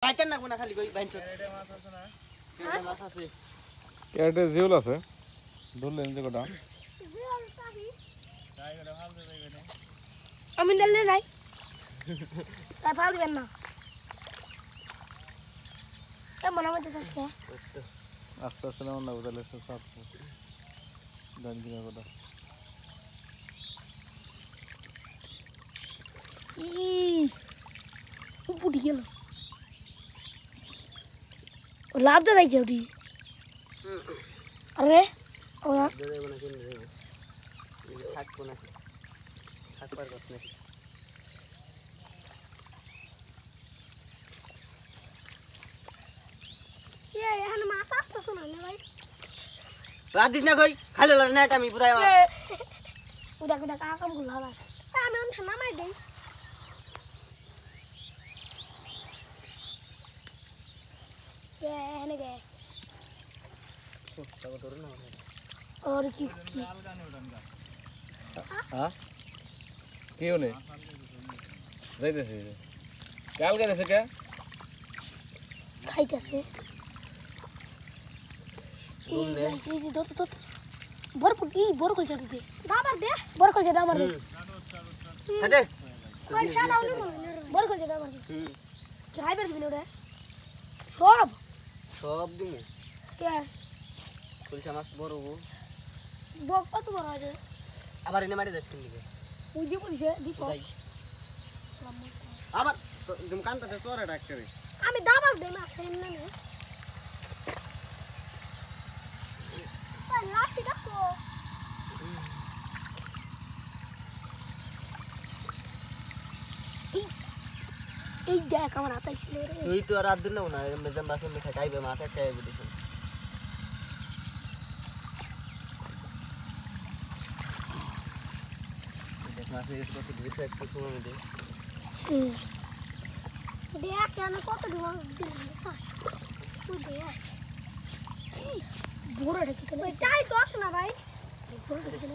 রাইতেন না কোনা খালি কই বাইনছ এটা মাছ আছে না এটা মাছ আছে কেটে জিওল আছে ধরলেন যে কটা জিওল পাবি তাই করে ফাল দে যাইবে না আমি দিলে নাই তাই ফাল দিবেন না মনে মধ্যে আজকে আস্তে আস্তে না না বদলে সব দান দিনা কটা পুটি গেল লাভ দে যাইছে ওটি আরে ওরা দে যাইবে না কিনে যাইবে থাকবো না থাকবার কথা নাকি এখানে মাছ আসতেছে না ভাই রাত দিস না কই খালি লড় না আমি পুরাই উদা উদা কাম গুলো হবে আমি অন ঠান্ডা মার দেই এখানে গে তবে ধরে না और की হ্যাঁ কি হনে যাইতেছে কাল গেছে কে খাইতেছে এই যে দত দত ভরপুর কি বড় কল চাটু দে বাবা দে বড় কল চাটা আমার দে হ্যাঁ কল চাটা আউলি বড় কল চাটা আমার দে খাইবার দিবি ওরে সব সব দিমু কে কুলচা মাছ বড় বক কত বড় আছে আবার এনে মারি দেশ কিন দিকে ওই দিয়ে বলছে দীপ আবার তুমি কানতাছে সরে ডাক্তারে আমি দাবাল দে না খেন না নে ওই লাঠি দেখো এই দেখ আমার হাতে ছিল রে তুই তো রাত দিন না মেজাম বাসন দেখে খাইবে মাছ খাইবে দিছ দেখ মাছ নিয়ে কত দিছ একটু সময় দে দেখ কেন কত ধোয়া দিল শ্বাস তুই দেখ বড় রেখে ওই টাই তো আসে না ভাই বড় রেখে